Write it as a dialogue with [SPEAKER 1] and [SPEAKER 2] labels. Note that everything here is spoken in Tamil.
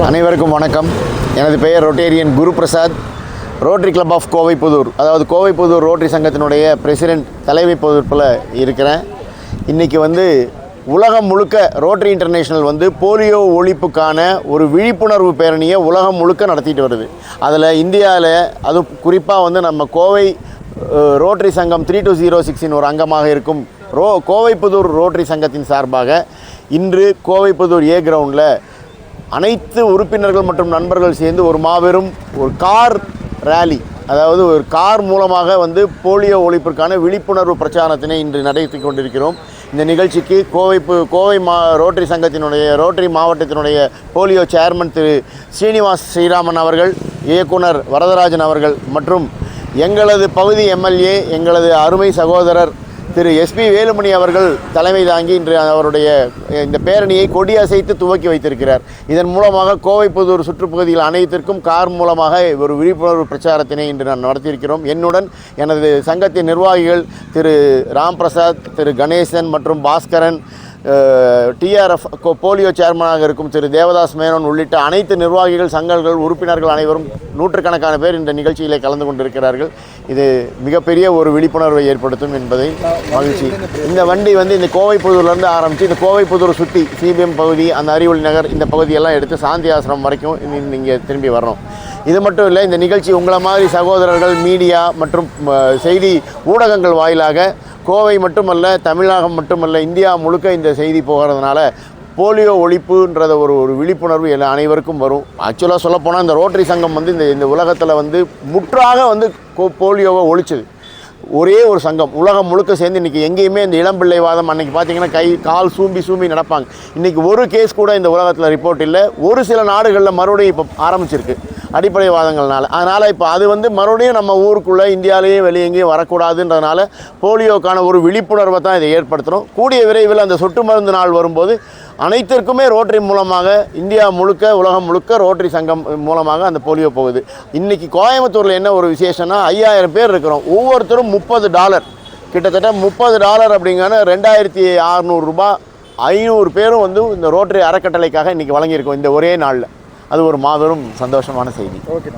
[SPEAKER 1] அனைவருக்கும் வணக்கம். எனது பெயர் rotarian Guru Prasad. Rotary club of Kovaipudur, அதாவது கோவைப்புதூர் ரோட்டரி சங்கத்தினுடைய பிரசிடெண்ட் தலைமை பொறுப்பில் இருக்கிறேன். இன்றைக்கி உலகம் முழுக்க ரோட்டரி இன்டர்நேஷ்னல் போலியோ ஒழிப்புக்கான ஒரு விழிப்புணர்வு பேரணியை உலகம் முழுக்க நடத்திட்டு வருது. அதில் இந்தியாவில் அது குறிப்பாக நம்ம கோவை ரோட்டரி சங்கம் 3206 ஒரு அங்கமாக இருக்கும் கோவைப்புதூர் ரோட்டரி சங்கத்தின் சார்பாக இன்று கோவைப்புதூர் ஏ கிரவுண்டில் அனைத்து உறுப்பினர்கள் மற்றும் நண்பர்கள் சேர்ந்து ஒரு மாபெரும் ஒரு கார் ரேலி, அதாவது ஒரு கார் மூலமாக போலியோ ஒழிப்பிற்கான விழிப்புணர்வு பிரச்சாரத்தினை இன்று நடத்தி கொண்டிருக்கிறோம். இந்த நிகழ்ச்சிக்கு கோவை ரோட்டரி சங்கத்தினுடைய ரோட்டரி மாவட்டத்தினுடைய போலியோ சேர்மன் திரு ஸ்ரீனிவாஸ் ஸ்ரீராமன் அவர்கள், இயக்குனர் வரதராஜன் அவர்கள் மற்றும் எங்களது பகுதி எம்எல்ஏ எங்களது அருமை சகோதரர் திரு SP வேலுமணி அவர்கள் தலைமை தாங்கி இன்று அவருடைய இந்த பேரணியை கொடியசைத்து துவக்கி வைத்திருக்கிறார். இதன் மூலமாக கோவைப்புதூர் சுற்றுப்பகுதியில் அனைத்திற்கும் கார் மூலமாக ஒரு விழிப்புணர்வு பிரச்சாரத்தினை இன்று நான் நடத்தியிருக்கிறோம். என்னுடன் எனது சங்கத்தின் நிர்வாகிகள் திரு ராம் பிரசாத், திரு கணேசன் மற்றும் பாஸ்கரன், TRF போலியோ சேர்மனாக இருக்கும் திரு தேவதாஸ் மேனோன் உள்ளிட்ட அனைத்து நிர்வாகிகள், சங்கங்கள், உறுப்பினர்கள் அனைவரும் நூற்றுக்கணக்கான பேர் இந்த நிகழ்ச்சியில் கலந்து கொண்டிருக்கிறார்கள். இது மிகப்பெரிய ஒரு விழிப்புணர்வை ஏற்படுத்தும் என்பதை மகிழ்ச்சி. இந்த வண்டி இந்த கோவைப்புதூர்லேருந்து ஆரம்பித்து இந்த கோவைப்புதூர் சுற்றி CBM பகுதி, அந்த அறிவொளி நகர், இந்த பகுதியெல்லாம் எடுத்து சாந்தி ஆசிரமம் வரைக்கும் இங்கே திரும்பி வர்றோம். இது மட்டும் இல்லை, இந்த நிகழ்ச்சி உங்களை மாதிரி சகோதரர்கள், மீடியா மற்றும் செய்தி ஊடகங்கள் வாயிலாக கோவை மட்டுமல்ல, தமிழகம் மட்டுமல்ல, இந்தியா முழுக்க இந்த செய்தி போகிறதுனால போலியோ ஒழிப்புன்றத ஒரு விழிப்புணர்வு அனைவருக்கும் வரும். ஆக்சுவலாக சொல்லப்போனால் இந்த ரோட்டரி சங்கம் இந்த உலகத்தில் முற்றாக போலியோவை ஒழிச்சது ஒரே ஒரு சங்கம். உலகம் முழுக்க சேர்ந்து இன்றைக்கி எங்கேயுமே இந்த இளம்பிள்ளைவாதம், அன்றைக்கி பார்த்தீங்கன்னா கை கால் சூம்பி நடப்பாங்க. இன்றைக்கி ஒரு கேஸ் கூட இந்த உலகத்தில் ரிப்போர்ட் இல்லை. ஒரு சில நாடுகளில் மறுபடியும் இப்போ ஆரம்பிச்சிருக்கு அடிப்படைவாதங்கள்னால. அதனால் இப்போ அது மறுபடியும் நம்ம ஊருக்குள்ளே இந்தியாவிலேயும் வெளியே எங்கேயும் வரக்கூடாதுன்றதுனால போலியோக்கான ஒரு விழிப்புணர்வை தான் இதை ஏற்படுத்துகிறோம். கூடிய விரைவில் அந்த சொட்டு மருந்து நாள் வரும்போது அனைத்திற்குமே ரோட்டரி மூலமாக இந்தியா முழுக்க, உலகம் முழுக்க ரோட்டரி சங்கம் மூலமாக அந்த போலியோ போகுது. இன்றைக்கி கோயம்புத்தூரில் என்ன ஒரு விசேஷம்னா 5000 பேர் இருக்கிறோம். ஒவ்வொருத்தரும் $30, கிட்டத்தட்ட $30 அப்படிங்கிற 2600 ரூபா. 500 பேரும் இந்த ரோட்டரி அறக்கட்டளைக்காக இன்றைக்கி வழங்கியிருக்கோம் இந்த ஒரே நாளில். அது ஒரு மாபெரும் சந்தோஷமான செய்தி.
[SPEAKER 2] ஓகே.